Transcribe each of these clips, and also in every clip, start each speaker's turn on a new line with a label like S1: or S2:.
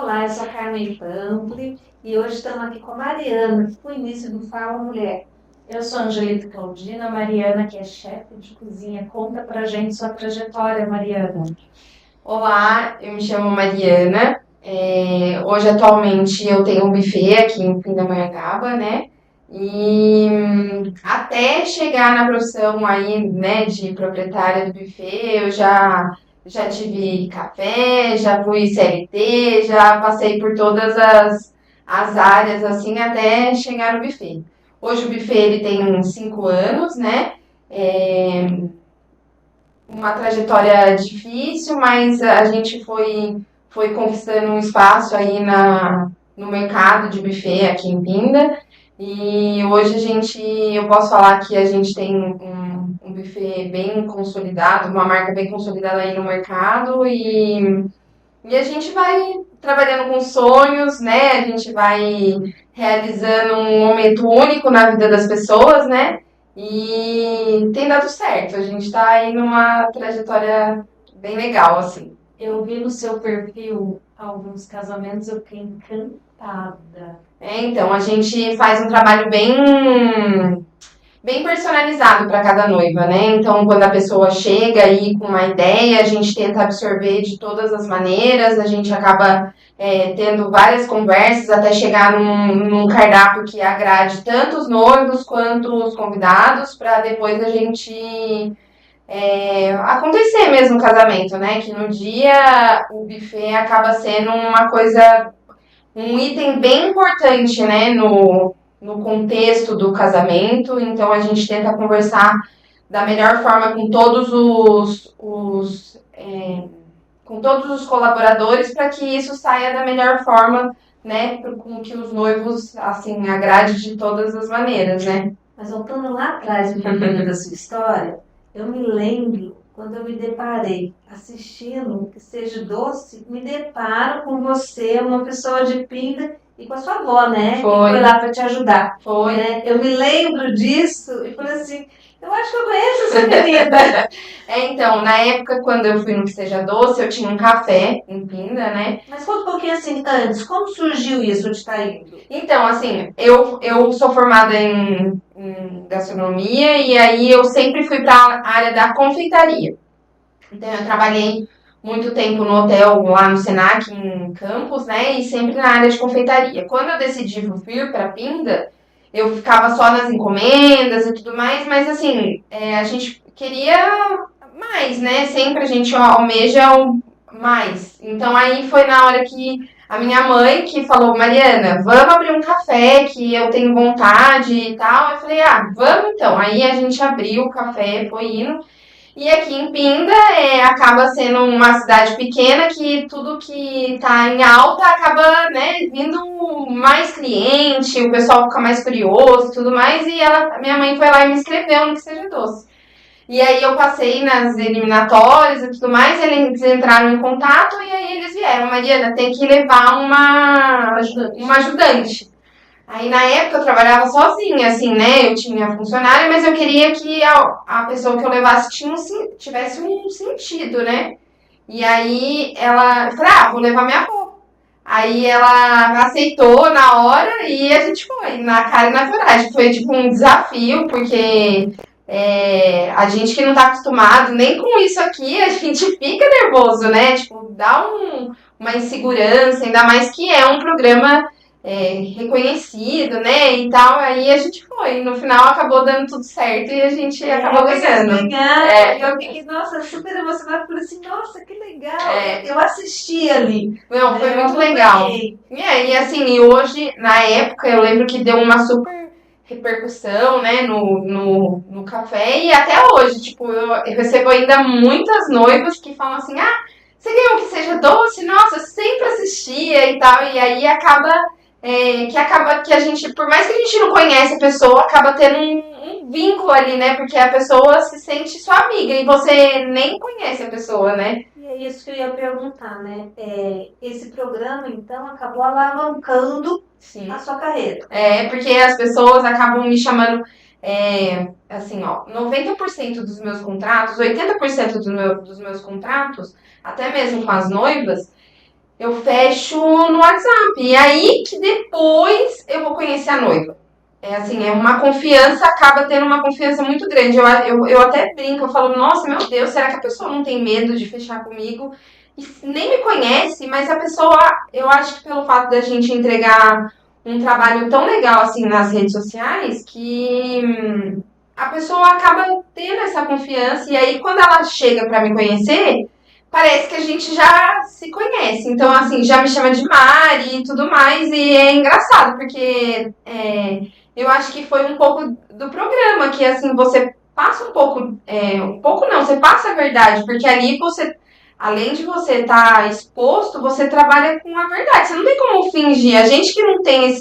S1: Olá, eu sou a Carmen Pampli e hoje estamos aqui com a Mariana, com o início do Fala Mulher. Eu sou a Angelita Claudina, a Mariana, que é chefe de cozinha. Conta pra gente sua trajetória, Mariana.
S2: Olá, eu me chamo Mariana. Hoje, atualmente, eu tenho um buffet aqui em Pindamonhangaba, né? E até chegar na profissão aí, né, de proprietária do buffet, já tive café, já fui CLT, já passei por todas as áreas, assim, até chegar no buffet. Hoje o buffet ele tem 5 anos, né? É, uma trajetória difícil, mas a gente foi conquistando um espaço aí no mercado de buffet aqui em Pinda. E hoje eu posso falar que a gente tem um buffet bem consolidado, uma marca bem consolidada aí no mercado e a gente vai trabalhando com sonhos, né? A gente vai realizando um momento único na vida das pessoas, né? E tem dado certo. A gente tá aí numa trajetória bem legal, assim.
S1: Eu vi no seu perfil alguns casamentos, eu fiquei encantada.
S2: Então, a gente faz um trabalho bem personalizado para cada noiva, né? Então, quando a pessoa chega aí com uma ideia, a gente tenta absorver de todas as maneiras, a gente acaba tendo várias conversas até chegar num cardápio que agrade tanto os noivos quanto os convidados, para depois a gente acontecer mesmo o casamento, né? Que no dia o buffet acaba sendo uma coisa, um item bem importante, né, no contexto do casamento. Então a gente tenta conversar da melhor forma com com todos os colaboradores para que isso saia da melhor forma, né, com que os noivos assim agrade de todas as maneiras, né?
S1: Mas voltando lá atrás, um pouquinho da sua história, eu me lembro quando eu me deparei assistindo Que Seja Doce, me deparo com você, uma pessoa de Pinda, e com a sua avó, né? Que foi lá para te ajudar.
S2: Foi.
S1: Eu me lembro disso e falei assim, eu acho que eu conheço essa menina.
S2: Então, na época, quando eu fui no Que Seja Doce, eu tinha um café em Pinda, né?
S1: Mas conta um pouquinho assim, antes, como surgiu isso de estar indo?
S2: Então, assim, eu sou formada em gastronomia e aí eu sempre fui para a área da confeitaria. Então, eu trabalhei muito tempo no hotel lá no Senac, em Campos, né? E sempre na área de confeitaria. Quando eu decidi vir para Pinda, eu ficava só nas encomendas e tudo mais, mas assim, a gente queria mais, né? Sempre a gente almeja mais. Então aí foi na hora que a minha mãe que falou, Mariana, vamos abrir um café que eu tenho vontade e tal. Eu falei, ah, vamos então. Aí a gente abriu o café, foi indo. E aqui em Pinda acaba sendo uma cidade pequena que tudo que tá em alta acaba, né, vindo mais cliente, o pessoal fica mais curioso e tudo mais. E minha mãe foi lá e me inscreveu no Que Seja Doce. E aí eu passei nas eliminatórias e tudo mais, eles entraram em contato e aí eles vieram. Mariana, tem que levar uma ajudante. Aí na época eu trabalhava sozinha, assim, né? Eu tinha funcionária, mas eu queria que a pessoa que eu levasse tivesse um sentido, né? E aí eu falei, ah, vou levar minha avó. Aí ela aceitou na hora e a gente foi, na cara e na coragem. Foi tipo um desafio, porque a gente que não tá acostumado nem com isso aqui, a gente fica nervoso, né? Tipo, dá uma insegurança, ainda mais que é um programa reconhecido, né? E tal. Aí a gente foi. No final acabou dando tudo certo e a gente acabou ganhando.
S1: Eu fiquei, nossa, super emocionada. Falei assim, nossa, que legal. Eu assisti ali.
S2: Não, foi muito legal. E assim, e hoje, na época, eu lembro que deu uma super repercussão, né, no café, e até hoje, tipo, eu recebo ainda muitas noivas que falam assim, ah, você ganhou Que Seja Doce? Nossa, eu sempre assistia e tal, e aí acaba que a gente, por mais que a gente não conhece a pessoa, acaba tendo um vínculo ali, né, porque a pessoa se sente sua amiga, e você nem conhece a pessoa, né.
S1: E é isso que eu ia perguntar, né? Esse programa, então, acabou alavancando
S2: Sim.
S1: a sua carreira.
S2: Porque as pessoas acabam me chamando, assim, ó, 90% dos meus contratos, 80% dos meus contratos, até mesmo com as noivas, eu fecho no WhatsApp. E aí que depois eu vou conhecer a noiva. É assim, é uma confiança, acaba tendo uma confiança muito grande. Eu até brinco, eu falo, nossa, meu Deus, será que a pessoa não tem medo de fechar comigo? E nem me conhece, mas a pessoa, eu acho que pelo fato da gente entregar um trabalho tão legal assim nas redes sociais, que a pessoa acaba tendo essa confiança. E aí, quando ela chega para me conhecer, parece que a gente já se conhece. Então, assim, já me chama de Mari e tudo mais. E é engraçado, porque eu acho que foi um pouco do programa, que assim, você passa um pouco não, você passa a verdade, porque ali você, além de você estar exposto, você trabalha com a verdade. Você não tem como fingir. A gente que não tem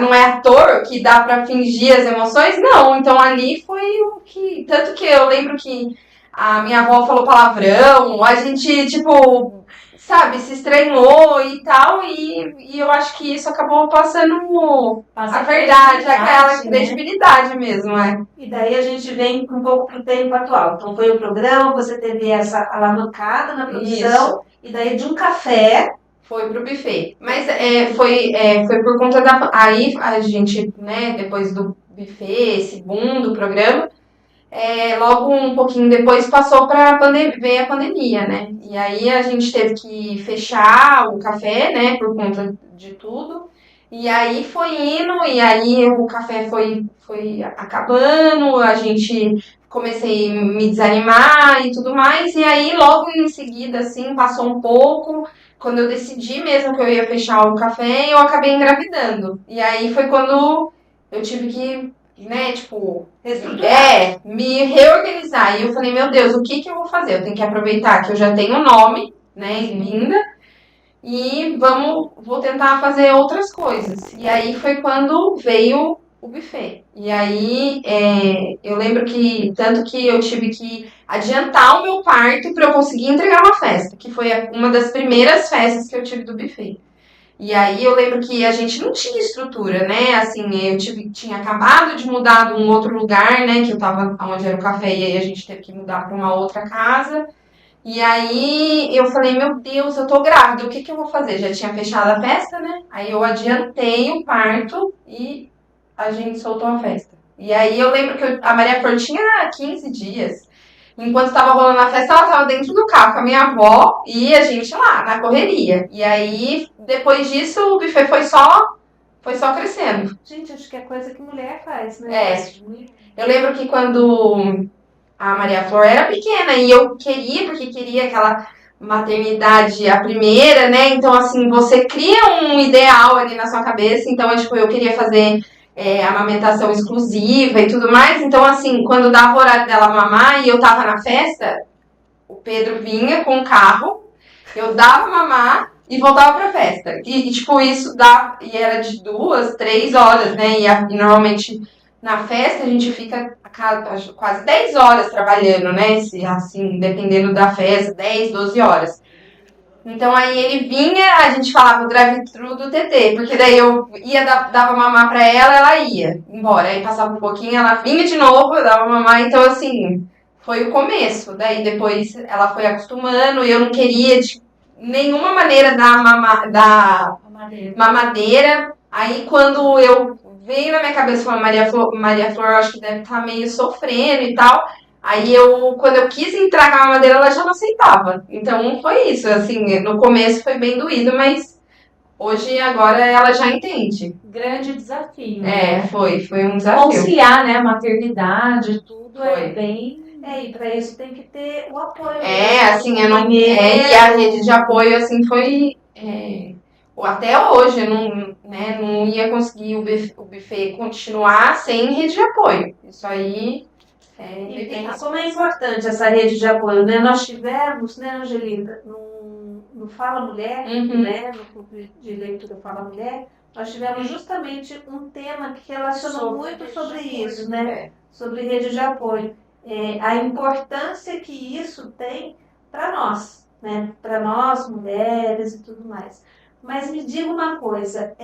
S2: não é ator que dá pra fingir as emoções, não. Então ali foi o que, tanto que eu lembro que a minha avó falou palavrão, a gente, tipo, sabe, se estranhou e tal, e eu acho que isso acabou passando a verdade, aquela credibilidade mesmo, é.
S1: E daí a gente vem um pouco pro tempo atual. Então foi o programa, você teve essa alavancada na produção, e daí de um café
S2: foi pro buffet. Mas foi por conta da. Aí a gente, né, depois do buffet, esse boom do programa, logo um pouquinho depois passou para veio a pandemia, né? E aí a gente teve que fechar o café, né, por conta de tudo. E aí foi indo, e aí o café foi acabando, a gente comecei a me desanimar e tudo mais. E aí logo em seguida, assim, passou um pouco. Quando eu decidi mesmo que eu ia fechar o café, eu acabei engravidando. E aí foi quando eu tive que, né, tipo, me reorganizar. E eu falei, meu Deus, o que eu vou fazer? Eu tenho que aproveitar que eu já tenho o nome, né, Linda, e vou tentar fazer outras coisas. E aí foi quando veio o buffet. E aí eu lembro que, tanto que eu tive que adiantar o meu parto para eu conseguir entregar uma festa, que foi uma das primeiras festas que eu tive do buffet. E aí eu lembro que a gente não tinha estrutura, né? Assim, tinha acabado de mudar de um outro lugar, né? Que eu tava onde era o café, e aí a gente teve que mudar para uma outra casa. E aí eu falei, meu Deus, eu tô grávida, o que eu vou fazer? Já tinha fechado a festa, né? Aí eu adiantei o parto e a gente soltou a festa. E aí eu lembro que a Maria Flor tinha 15 dias. Enquanto estava rolando a festa, ela estava dentro do carro com a minha avó e a gente lá, na correria. E aí, depois disso, o buffet foi só crescendo.
S1: Gente, acho que é coisa que mulher faz, né?
S2: Eu lembro que quando a Maria Flor era pequena e eu queria, porque queria aquela maternidade a primeira, né? Então, assim, você cria um ideal ali na sua cabeça. Então, tipo, eu queria fazer amamentação exclusiva e tudo mais. Então, assim, quando dava o horário dela mamar e eu tava na festa, o Pedro vinha com o carro, eu dava mamar e voltava pra festa. E tipo, isso dá. E era de 2, 3 horas, né? E normalmente na festa a gente fica quase 10 horas trabalhando, né? Assim, dependendo da festa, 10, 12 horas. Então aí ele vinha, a gente falava o drive-thru do TT, porque daí eu dava mamar pra ela, ela ia embora. Aí passava um pouquinho, ela vinha de novo, eu dava mamar, então assim, foi o começo. Daí depois ela foi acostumando e eu não queria de nenhuma maneira dar mamadeira. Aí quando eu veio na minha cabeça, falando Maria Flor, eu acho que deve estar meio sofrendo e tal. Aí quando eu quis entrar com a mamadeira, ela já não aceitava. Então foi isso, assim, no começo foi bem doído, mas hoje, agora, ela já entende.
S1: Grande desafio.
S2: Foi um desafio.
S1: Conciliar, né, a maternidade, tudo é bem... e para isso tem que ter o apoio.
S2: Assim, eu não... e a rede de apoio, assim, foi... até hoje, eu não ia conseguir o buffet continuar sem rede de apoio. Isso aí...
S1: como é importante essa rede de apoio, né? Nós tivemos, né, Angelina, no Fala Mulher, né, no clube de leitura Fala Mulher, nós tivemos justamente um tema que relacionou muito sobre isso, né? Sobre rede de apoio. A importância que isso tem para nós, né? Para nós, mulheres e tudo mais. Mas me diga uma coisa,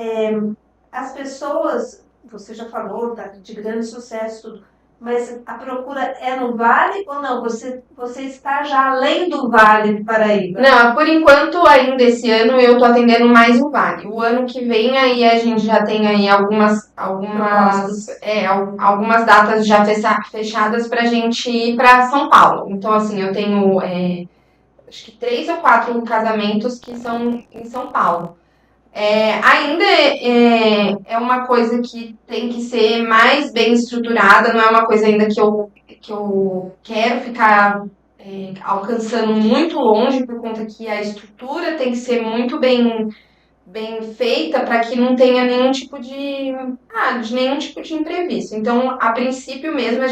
S1: as pessoas, você já falou, tá, de grande sucesso, tudo, Mas a procura é no Vale ou não? Você está já além do Vale do Paraíba?
S2: Não, por enquanto, ainda esse ano eu tô atendendo mais o Vale. O ano que vem aí a gente já tem aí
S1: Propostas.
S2: algumas datas já fechadas pra gente ir pra São Paulo. Então, assim, eu tenho acho que 3 ou 4 casamentos que são em São Paulo. Ainda é uma coisa que tem que ser mais bem estruturada, não é uma coisa ainda que eu quero ficar alcançando muito longe, por conta que a estrutura tem que ser muito bem feita para que não tenha nenhum tipo de imprevisto. Então, a princípio mesmo,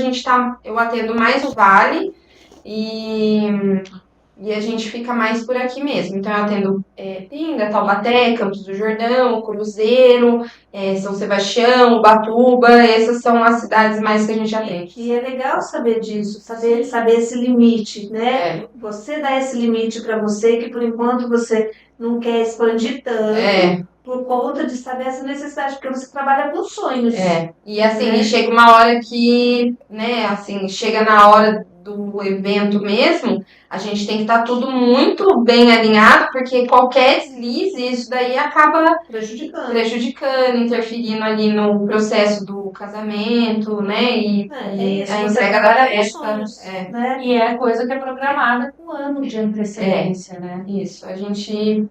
S2: eu atendo mais o Vale e a gente fica mais por aqui mesmo. Então, eu atendo Pinda, Taubaté, Campos do Jordão, Cruzeiro, São Sebastião, Ubatuba. Essas são as cidades mais que a gente atende.
S1: E é legal saber disso, saber esse limite, né? Você dá esse limite para você, que por enquanto você não quer expandir tanto, por conta de saber essa necessidade, porque você trabalha com sonhos.
S2: E assim,
S1: Né?
S2: chega uma hora que, né, assim, chega na hora do evento mesmo, a gente tem que estar tudo muito bem alinhado, porque qualquer deslize, isso daí acaba prejudicando, interferindo ali no processo do casamento, né, e a entrega da festa.
S3: Né? E é coisa que é programada com anos de antecedência, né?
S2: Isso, a gente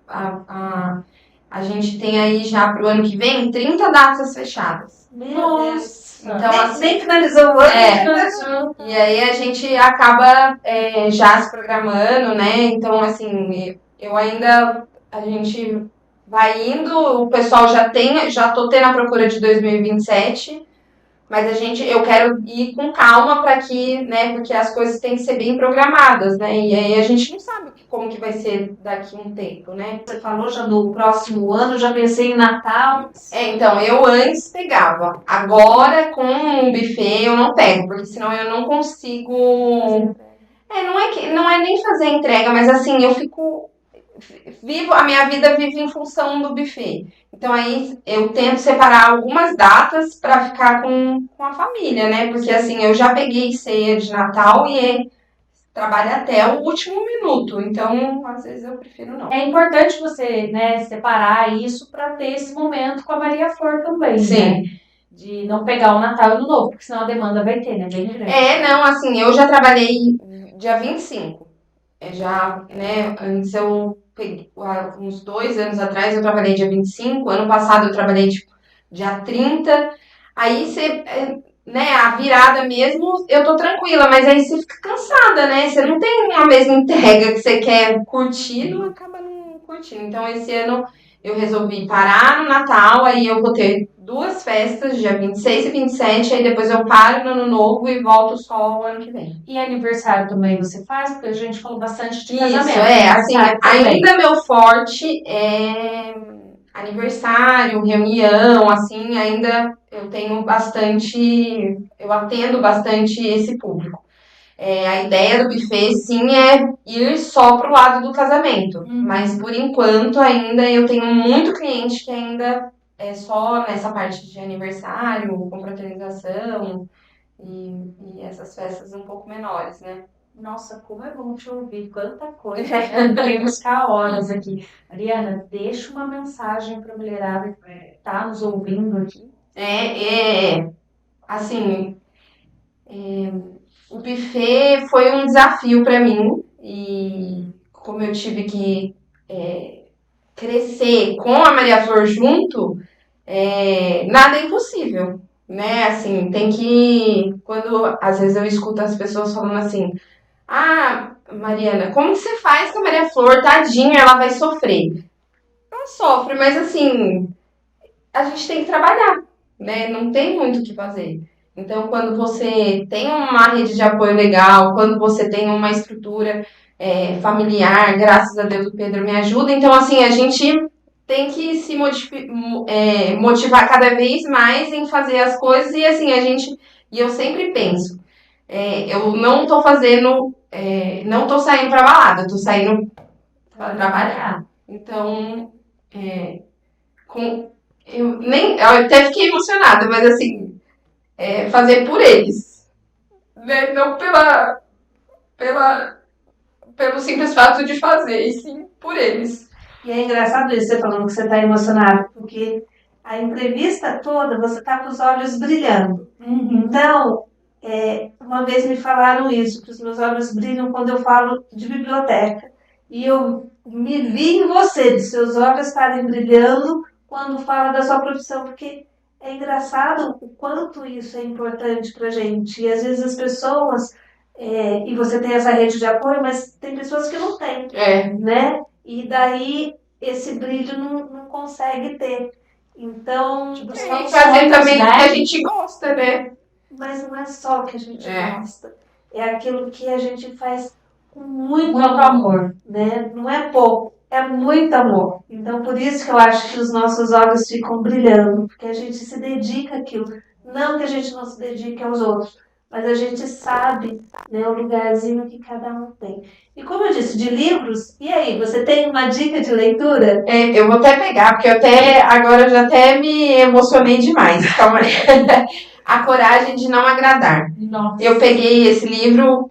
S2: tem aí já pro ano que vem 30 datas fechadas.
S1: Meu Deus.
S2: Então, assim,
S1: nem finalizou o ano.
S2: E aí a gente acaba já se programando, né? Então, assim, a gente vai indo, o pessoal já tô tendo a procura de 2027, mas eu quero ir com calma para que, né, porque as coisas têm que ser bem programadas, né? E aí a gente não sabe como que vai ser daqui a um tempo, né?
S1: Você falou já no próximo ano, já pensei em Natal.
S2: Então, eu antes pegava. Agora, com um buffet, eu não pego, porque senão eu não consigo. Não é nem fazer entrega, mas assim, a minha vida vive em função do buffet. Então aí eu tento separar algumas datas para ficar com a família, né? Porque assim, eu já peguei ceia de Natal e trabalho até o último minuto. Então, às vezes eu prefiro não.
S3: É importante você, né, separar isso para ter esse momento com a Maria Flor também,
S2: Sim.
S3: né? De não pegar o Natal e o Ano Novo, porque senão a demanda vai ter, né? Bem grande.
S2: Não, assim, eu já trabalhei dia 25. Né, antes eu peguei, uns 2 anos atrás eu trabalhei dia 25, ano passado eu trabalhei, tipo, dia 30. Aí você, né, a virada mesmo, eu tô tranquila, mas aí você fica cansada, né? Você não tem a mesma entrega que você quer curtir, não acaba não curtindo. Então, esse ano eu resolvi parar no Natal, aí eu vou ter 2 festas, dia 26 e 27, aí depois eu paro no Ano Novo e volto só o ano que vem.
S3: E aniversário também você faz? Porque a gente falou bastante de casamento.
S2: Isso, assim, ainda meu forte é aniversário, reunião, assim, ainda eu atendo bastante esse público. A ideia do buffet, sim, é ir só pro lado do casamento. Mas, por enquanto, ainda eu tenho muito cliente que ainda é só nessa parte de aniversário, confraternização e essas festas um pouco menores, né?
S3: Nossa, como é bom te ouvir, quanta coisa. Eu queria buscar horas aqui. Mariana, deixa uma mensagem para a mulherada que tá nos ouvindo aqui.
S2: Assim, o buffet foi um desafio para mim e como eu tive que crescer com a Maria Flor junto, nada é impossível, né? Assim, quando às vezes eu escuto as pessoas falando assim, Mariana, como que você faz com a Maria Flor? Tadinha, ela vai sofrer. Ela sofre, mas assim, a gente tem que trabalhar, né? Não tem muito o que fazer. Então, quando você tem uma rede de apoio legal, quando você tem uma estrutura familiar, graças a Deus o Pedro me ajuda, então assim, a gente tem que se motivar cada vez mais em fazer as coisas e assim, e eu sempre penso, eu não tô fazendo, não tô saindo pra balada, eu tô saindo pra trabalhar. Então, eu até fiquei emocionada, mas assim, fazer por eles. né? Não pelo simples fato de fazer, e sim por eles.
S1: E é engraçado isso, você falando que você está emocionado, porque a entrevista toda você está com os olhos brilhando. Então, uma vez me falaram isso, que os meus olhos brilham quando eu falo de biblioteca. E eu me vi em você, de seus olhos estarem brilhando quando fala da sua profissão, porque é engraçado o quanto isso é importante para a gente. E às vezes as pessoas, e você tem essa rede de apoio, mas tem pessoas que não têm, né? E daí esse brilho não consegue ter. Então,
S2: E fazer também o que a gente gosta, né?
S1: mas não é só o que a gente gosta. É aquilo que a gente faz com muito
S3: amor,
S1: né? Não é pouco, é muito amor. Então, por isso que eu acho que os nossos olhos ficam brilhando, porque a gente se dedica àquilo. Não que a gente não se dedique aos outros, mas a gente sabe, né, o lugarzinho que cada um tem. E como eu disse, de livros, e aí, você tem uma dica de leitura?
S2: Eu vou até pegar, porque agora eu já até me emocionei demais. Calma aí. A Coragem de Não Agradar.
S3: Nossa.
S2: Eu peguei esse livro,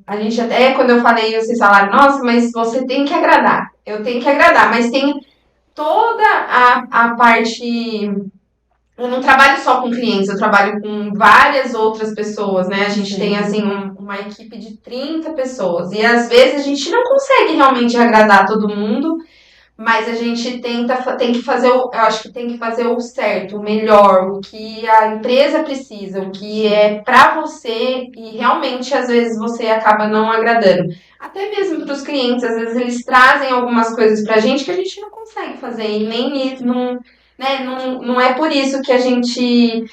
S2: a gente até, quando eu falei, vocês falaram, nossa, mas você tem que agradar. Eu tenho que agradar, mas tem toda a parte... Eu não trabalho só com clientes, eu trabalho com várias outras pessoas, né? A gente tem, assim, uma equipe de 30 pessoas. E, às vezes, a gente não consegue realmente agradar todo mundo, mas a gente tem que fazer, eu acho que tem que fazer o certo, o melhor, o que a empresa precisa, o que é pra você, e realmente, às vezes, você acaba não agradando. Até mesmo para os clientes, às vezes, eles trazem algumas coisas pra gente que a gente não consegue fazer, e nem isso, não é por isso que a gente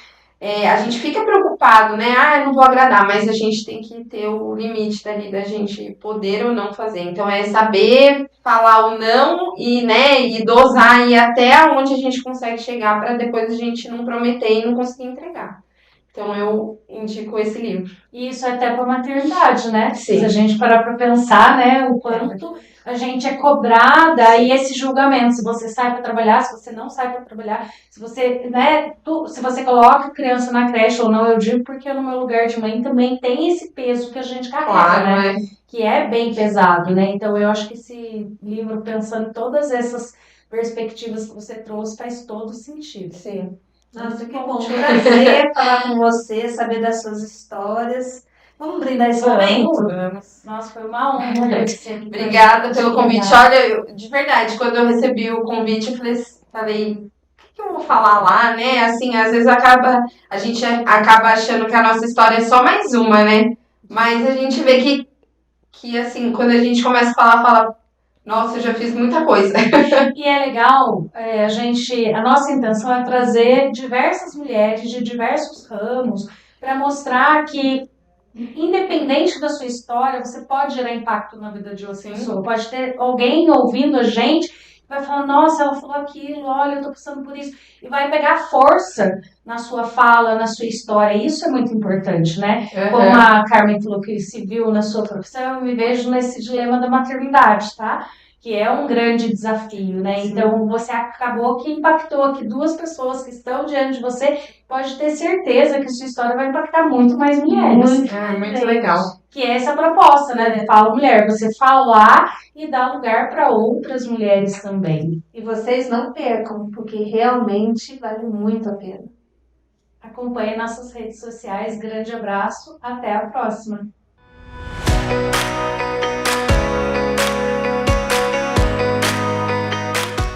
S2: fica preocupado, né? Ah, eu não vou agradar, mas a gente tem que ter o limite dali da gente poder ou não fazer. Então é saber falar o não e, né, e dosar e até onde a gente consegue chegar para depois a gente não prometer e não conseguir entregar. Então eu indico esse livro.
S3: E isso é até para maternidade, né?
S2: Sim.
S3: Se a gente parar para pensar, né, o quanto a gente é cobrada e esse julgamento, se você sai para trabalhar, se você não sai para trabalhar, se você, né, se você coloca a criança na creche ou não, eu digo porque no meu lugar de mãe também tem esse peso que a gente carrega,
S2: Claro,
S3: né? Que é bem pesado, né? Então eu acho que esse livro, pensando em todas essas perspectivas que você trouxe, faz todo sentido.
S2: Sim.
S1: Nossa, que bom. Prazer falar com você, saber das suas histórias. Vamos brindar esse momento?
S2: Vamos.
S3: Nossa, foi uma honra.
S2: Obrigada pelo convite. Olha, de verdade, quando eu recebi o convite, eu falei, o que eu vou falar lá, né? Assim, às vezes a gente acaba achando que a nossa história é só mais uma, né? Mas a gente vê que assim, quando a gente começa a fala, nossa, eu já fiz muita coisa.
S3: E é legal, a nossa intenção é trazer diversas mulheres de diversos ramos para mostrar que, independente da sua história, você pode gerar impacto na vida de outra pessoa. Pode ter alguém ouvindo a gente que vai falar, nossa, ela falou aquilo, olha, eu tô passando por isso. E vai pegar força na sua fala, na sua história. Isso é muito importante, né? Como a Carmen falou que se viu na sua profissão, eu me vejo nesse dilema da maternidade, tá? Que é um grande desafio, né? Sim. Então, você acabou que impactou aqui duas pessoas que estão diante de você. Pode ter certeza que sua história vai impactar muito mais mulheres.
S2: Muito legal.
S3: Que é essa proposta, né? Fala Mulher, você falar e dar lugar para outras mulheres também.
S1: E vocês não percam, porque realmente vale muito a pena.
S3: Acompanhe nossas redes sociais. Grande abraço. Até a próxima.